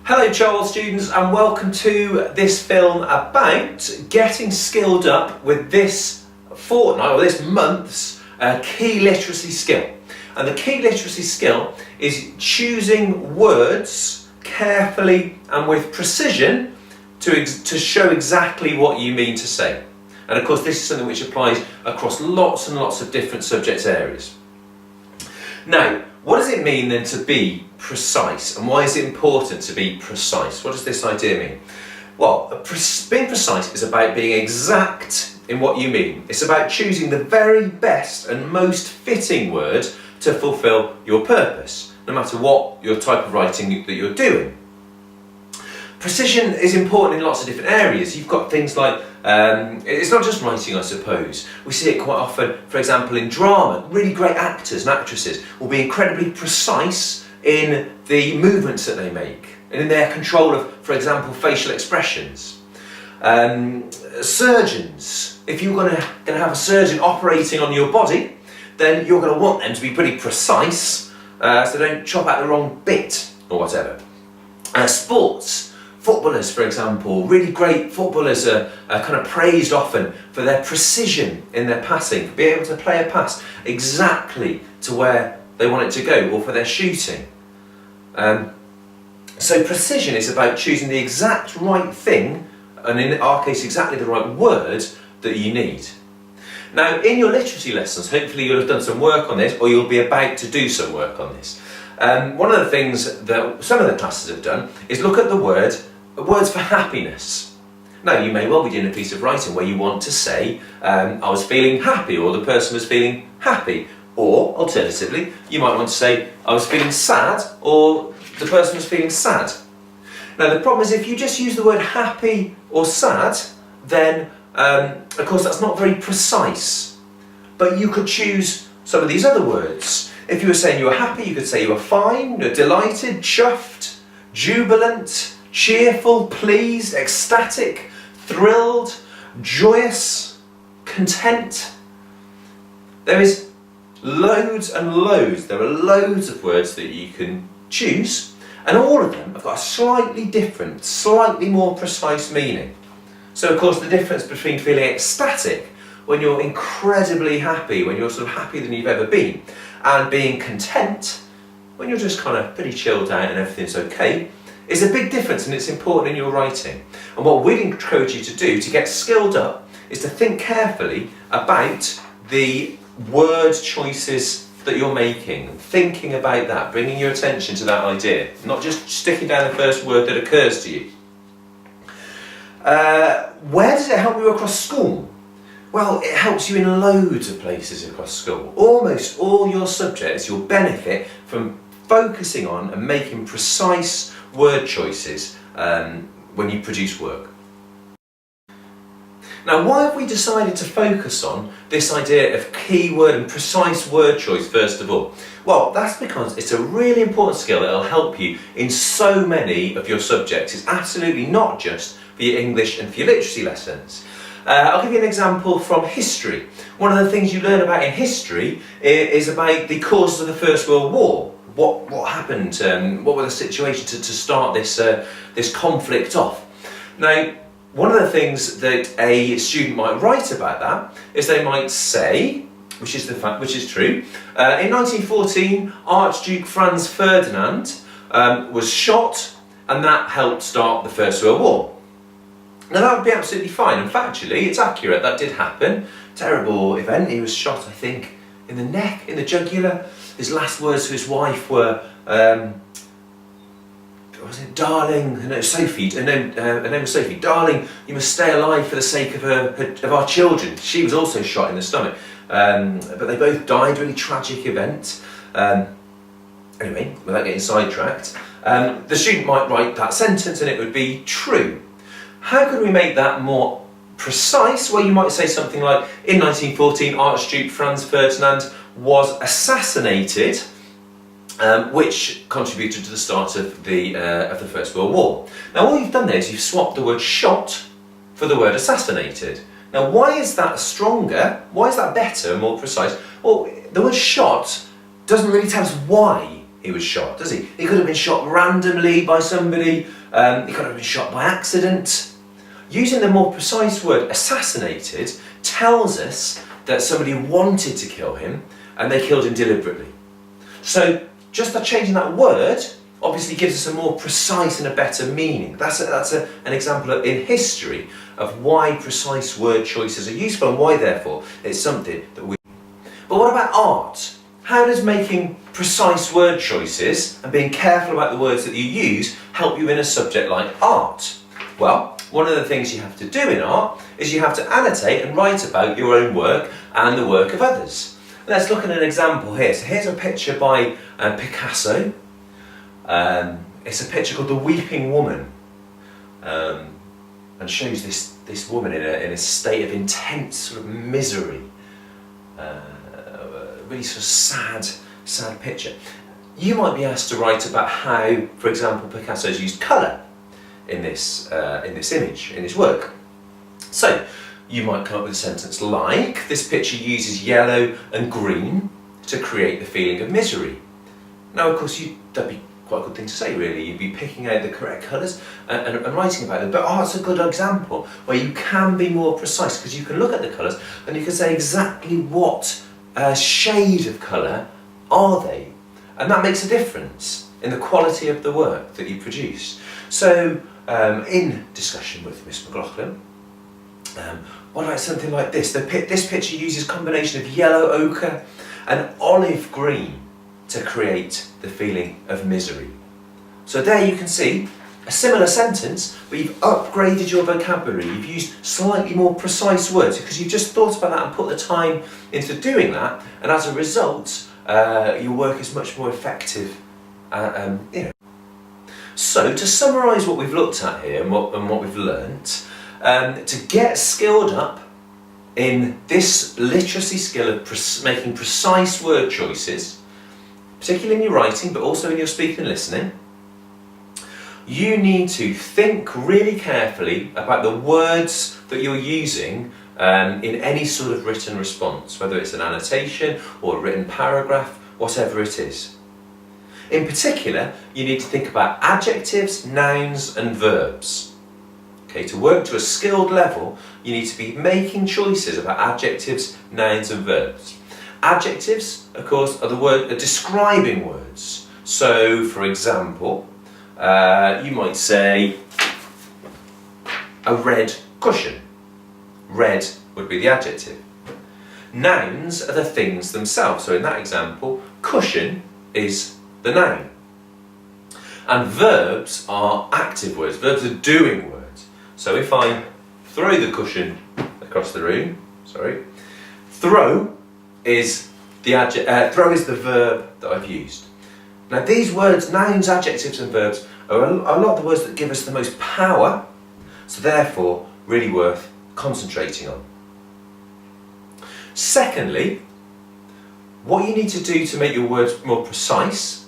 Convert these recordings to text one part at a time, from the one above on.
Hello Charles students, and welcome to this film about getting skilled up with this fortnight or this month's key literacy skill. And the key literacy skill is choosing words carefully and with precision to show exactly what you mean to say. And of course this is something which applies across lots and lots of different subject areas. Now, what does it mean then to be precise, and why is it important to be precise? What does this idea mean? Well, being precise is about being exact in what you mean. It's about choosing the very best and most fitting word to fulfill your purpose, no matter what your type of writing that you're doing. Precision is important in lots of different areas. You've got things like, it's not just writing, I suppose. We see it quite often, for example, in drama. Really great actors and actresses will be incredibly precise in the movements that they make and in their control of, for example, facial expressions. Surgeons, if you're going to have a surgeon operating on your body, then you're going to want them to be pretty precise so they don't chop out the wrong bit or whatever. Sports. Footballers, for example, really great footballers are kind of praised often for their precision in their passing, for being able to play a pass exactly to where they want it to go, or for their shooting. So precision is about choosing the exact right thing, and in our case exactly the right word that you need. Now in your literacy lessons, hopefully you'll have done some work on this, or you'll be about to do some work on this. One of the things that some of the classes have done is look at the words for happiness. Now you may well be doing a piece of writing where you want to say I was feeling happy, or the person was feeling happy, or alternatively you might want to say I was feeling sad, or the person was feeling sad. Now the problem is if you just use the word happy or sad, then of course that's not very precise, but you could choose some of these other words. If you were saying you were happy, you could say you were fine, delighted, chuffed, jubilant, cheerful, pleased, ecstatic, thrilled, joyous, content. There is loads and loads, there are loads of words that you can choose, and all of them have got a slightly different, slightly more precise meaning. So of course the difference between feeling ecstatic when you're incredibly happy, when you're sort of happier than you've ever been, and being content when you're just kind of pretty chilled out and everything's okay, is a big difference, and it's important in your writing. And what we'd encourage you to do to get skilled up is to think carefully about the word choices that you're making, thinking about that, bringing your attention to that idea, not just sticking down the first word that occurs to you. Where does it help you across school? Well, it helps you in loads of places across school. Almost all your subjects you'll benefit from focusing on and making precise word choices when you produce work. Now, why have we decided to focus on this idea of keyword and precise word choice first of all? Well, that's because it's a really important skill that will help you in so many of your subjects. It's absolutely not just for your English and for your literacy lessons. I'll give you an example from history. One of the things you learn about in history is about the causes of the First World War. What happened? What were the situations to start this conflict off? Now, one of the things that a student might write about that is they might say, which is true, in 1914 Archduke Franz Ferdinand was shot, and that helped start the First World War. Now that would be absolutely fine, and factually it's accurate, that did happen. Terrible event, he was shot, I think, in the neck, in the jugular. His last words to his wife were, was it darling, no, Sophie, her name was Sophie, darling, you must stay alive for the sake of our children. She was also shot in the stomach, but they both died, really tragic event. Anyway, without getting sidetracked, the student might write that sentence and it would be true. How could we make that more precise? Well, you might say something like, in 1914 Archduke Franz Ferdinand was assassinated, which contributed to the start of the First World War. Now all you've done there is you've swapped the word shot for the word assassinated. Now why is that stronger? Why is that better, more precise? Well, the word shot doesn't really tell us why he was shot, does he? He could have been shot randomly by somebody, he could have been shot by accident. Using the more precise word assassinated tells us that somebody wanted to kill him and they killed him deliberately. So just by changing that word obviously gives us a more precise and a better meaning. That's an example in history of why precise word choices are useful and why therefore it's something that we... But what about art? How does making precise word choices and being careful about the words that you use help you in a subject like art? Well, one of the things you have to do in art is you have to annotate and write about your own work and the work of others. Let's look at an example here. So here's a picture by Picasso. It's a picture called The Weeping Woman, and shows this woman in a state of intense sort of misery. Really sort of sad picture. You might be asked to write about how, for example, Picasso's used colour in this image, in his work. So you might come up with a sentence like, this picture uses yellow and green to create the feeling of misery. Now of course that'd be quite a good thing to say really, you'd be picking out the correct colours and writing about them, but art's a good example where you can be more precise because you can look at the colours and you can say exactly what shade of colour are they, and that makes a difference in the quality of the work that you produce. So in discussion with Miss McLaughlin, what about something like this? This picture uses a combination of yellow ochre and olive green to create the feeling of misery. So there you can see a similar sentence, but you've upgraded your vocabulary, you've used slightly more precise words because you've just thought about that and put the time into doing that, and as a result your work is much more effective. So to summarise what we've looked at here and what we've learnt, to get skilled up in this literacy skill of making precise word choices, particularly in your writing but also in your speaking and listening, you need to think really carefully about the words that you're using in any sort of written response, whether it's an annotation or a written paragraph, whatever it is. In particular, you need to think about adjectives, nouns and verbs. Okay, to work to a skilled level, you need to be making choices about adjectives, nouns and verbs. Adjectives, of course, are describing words. So, for example, you might say a red cushion. Red would be the adjective. Nouns are the things themselves. So in that example, cushion is the noun. And verbs are active words. Verbs are doing words. So if I throw the cushion across the room, throw is the verb that I've used. Now these words, nouns, adjectives and verbs, are a lot of the words that give us the most power, so therefore really worth concentrating on. Secondly, what you need to do to make your words more precise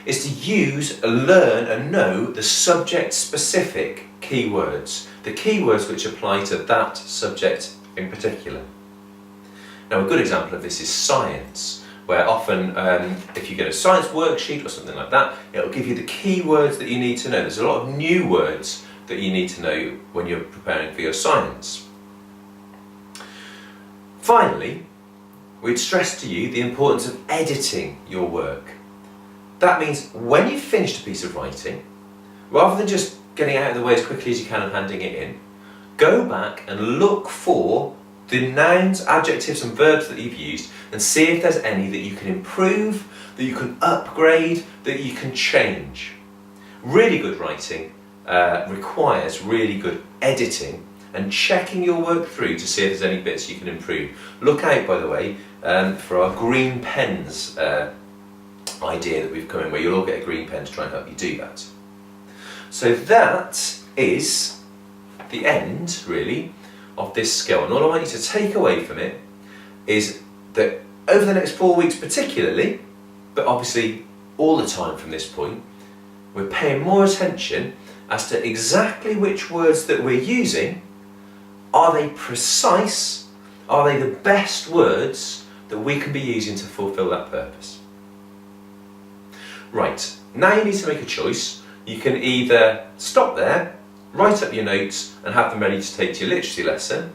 is to use, learn and know the subject-specific keywords, the keywords which apply to that subject in particular. Now a good example of this is science, where often if you get a science worksheet or something like that, it'll give you the keywords that you need to know. There's a lot of new words that you need to know when you're preparing for your science. Finally, we'd stress to you the importance of editing your work. That means when you've finished a piece of writing, rather than just getting out of the way as quickly as you can and handing it in, go back and look for the nouns, adjectives and verbs that you've used and see if there's any that you can improve, that you can upgrade, that you can change. Really good writing requires really good editing and checking your work through to see if there's any bits you can improve. Look out, by the way, for our green pens idea that we've come in, where you'll all get a green pen to try and help you do that. So that is the end, really, of this skill. And all I want you to take away from it is that over the next 4 weeks particularly, but obviously all the time from this point, we're paying more attention as to exactly which words that we're using. Are they precise? Are they the best words that we can be using to fulfill that purpose? Right, now you need to make a choice. You can either stop there, write up your notes and have them ready to take to your literacy lesson,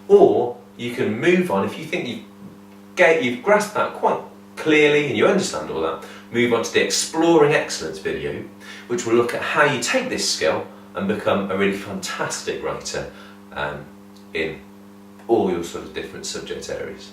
or you can move on. If you think you've grasped that quite clearly and you understand all that, move on to the Exploring Excellence video, which will look at how you take this skill and become a really fantastic writer in all your sort of different subject areas.